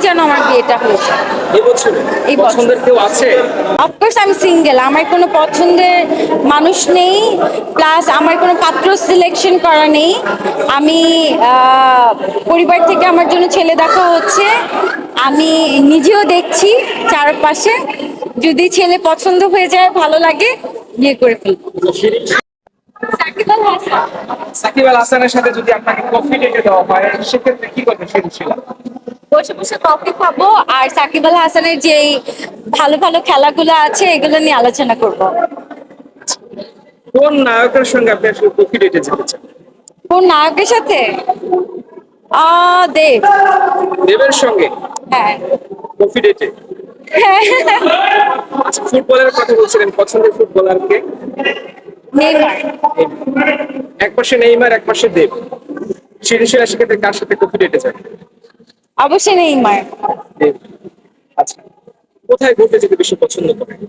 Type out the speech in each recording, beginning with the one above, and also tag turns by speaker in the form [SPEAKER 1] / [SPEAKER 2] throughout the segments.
[SPEAKER 1] যেন আমার বিয়েটা হয়েছে।
[SPEAKER 2] এবছরে
[SPEAKER 1] এই বছর।
[SPEAKER 2] পছন্দের কেউ আছে?
[SPEAKER 1] অফকোর্স আমি সিঙ্গেল, আমার কোনো পছন্দের মানুষ নেই, প্লাস আমার কোনো পাত্র সিলেকশন করা নেই। আমি পরিবার থেকে আমার জন্য ছেলে দেখা হচ্ছে, আমি নিজেও দেখছি চারপাশে, যদি ছেলে পছন্দ হয়ে যায় ভালো লাগে বিয়ে করে ফেলবো। সাকিব আল হাসান।
[SPEAKER 2] সাকিব আল হাসানের সাথে যদি আপনাকে কফি ডেটে দেওয়া হয় সেক্ষেত্রে কি করবেন শিরিন?
[SPEAKER 1] বসে বসে কফি খাবো আর সাকিব আল হাসানের যে ভালো ভালো খেলাগুলো আছে এগুলো নিয়ে আলোচনা করব।
[SPEAKER 2] কোন নায়কের সঙ্গে আপনি আসলে কফি ডেটে যেতে চান?
[SPEAKER 1] কোন নায়কের সাথে? দেব।
[SPEAKER 2] দেবের সঙ্গে
[SPEAKER 1] হ্যাঁ।
[SPEAKER 2] কফি ডেটে?
[SPEAKER 1] হ্যাঁ।
[SPEAKER 2] আচ্ছা, ফুটবলের কথা বলছিলেন, পছন্দের ফুটবলার কে?
[SPEAKER 1] নেইমার।
[SPEAKER 2] এক পাশে নেইমার, এক পাশে দেব, শিরিন সেক্ষেত্রে কার সাথে কফি ডেটে যায়?
[SPEAKER 1] অবশ্যই নেইমার।
[SPEAKER 2] দেব। আচ্ছা, কোথায় ঘুরতে যেতে বেশি পছন্দ করেন?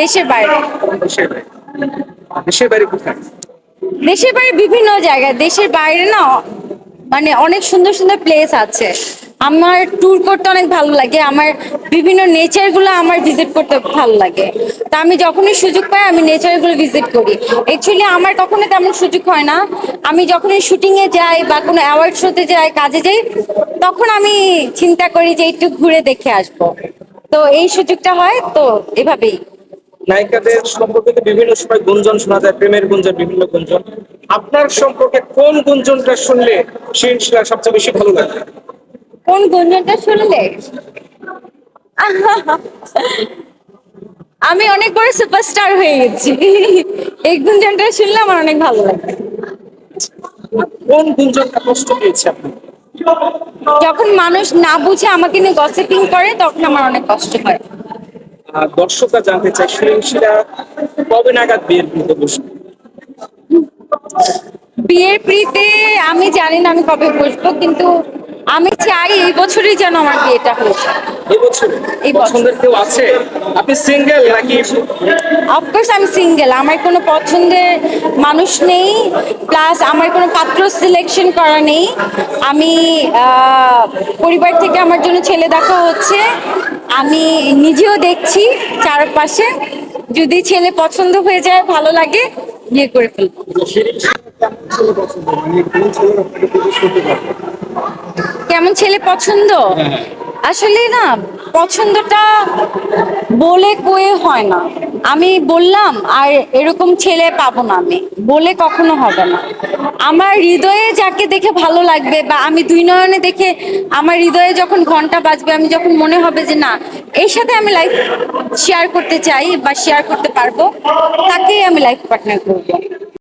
[SPEAKER 1] দেশের বাইরে।
[SPEAKER 2] দেশের বাইরে? দেশের বাইরে কোথায়?
[SPEAKER 1] দেশের বাইরে বিভিন্ন জায়গায়, দেশের বাইরে না মানে অনেক সুন্দর সুন্দর প্লেস আছে। আমার ট্যুর করতে অনেক ভালো লাগে, আমার বিভিন্ন নেচার গুলো আমার ভিজিট করতে ভালো লাগে। তা আমি যখনই সুযোগ পাই আমি নেচার গুলো ভিজিট করি। অ্যাকচুয়ালি আমার কখনো তেমন সুযোগ হয় না, আমি যখনই শুটিং এ যাই বা কোনো অ্যাওয়ার্ড শোতে যাই, কাজে যাই, তখন আমি চিন্তা করি যে একটু ঘুরে দেখে আসবো। তো এই সুযোগটা হয়, তো এভাবেই।
[SPEAKER 2] নায়িকাদের সম্পর্কে তো বিভিন্ন সময় গুঞ্জন শোনা যায়, প্রেমের গুঞ্জন, বিভিন্ন গুঞ্জন। আপনার সম্পর্কে কোন গুঞ্জনটা শুনলে শিরিন শিলার সবচেয়ে বেশি ভালো লাগে?
[SPEAKER 1] কোন গুঞ্জনটা শুনলে? আমি অনেক বড় সুপারস্টার হয়ে গেছি, এই গুঞ্জনটা শুনলে আমার অনেক ভালো লাগে।
[SPEAKER 2] কোন গুঞ্জনটা কষ্ট দিয়েছে আপনি?
[SPEAKER 1] যখন মানুষ না বুঝে আমাকে নিয়ে গসিপিং করে তখন আমার অনেক কষ্ট হয়।
[SPEAKER 2] দর্শকরা জানতে চায় শিরিন শিলা কবে নাগাদ বিয়ের পিঁড়িতে বসবে?
[SPEAKER 1] বিয়ের পিড়িতে আমি জানি না আমি কবে বসবো, কিন্তু আমি চাই এই বছরই যেন আমার বিয়েটা হয়েছে।
[SPEAKER 2] এবছরে
[SPEAKER 1] এই বছর।
[SPEAKER 2] পছন্দের কেউ আছে? আপনি সিঙ্গেল নাকি?
[SPEAKER 1] অফকোর্স আমি সিঙ্গেল, আমার কোনো পছন্দের মানুষ নেই, প্লাস আমার কোনো পাত্র সিলেকশন করা নেই। আমি পরিবার থেকে আমার জন্য ছেলে দেখা হচ্ছে, আমি নিজেও দেখছি চারপাশে, যদি ছেলে পছন্দ হয়ে যায় ভালো লাগে বিয়ে করে ফেলবো।
[SPEAKER 2] শিরিন শিলা কেমন ছেলে পছন্দ, মানে কোন ছেলে আপনাকে প্রপোজ করতে পারবে?
[SPEAKER 1] কেমন ছেলে পছন্দ? আসলে না, পছন্দটা বলে কয়ে হয় না। আমি বললাম আর এরকম ছেলে পাবো না, আমি বলে কখনো হবে না। আমার হৃদয়ে যাকে দেখে ভালো লাগবে বা আমি দুই নয়নে দেখে আমার হৃদয়ে যখন ঘন্টা বাজবে, আমি যখন মনে হবে যে না এর সাথে আমি লাইফ শেয়ার করতে চাই বা শেয়ার করতে পারবো, তাকেই আমি লাইফ পার্টনার করবো।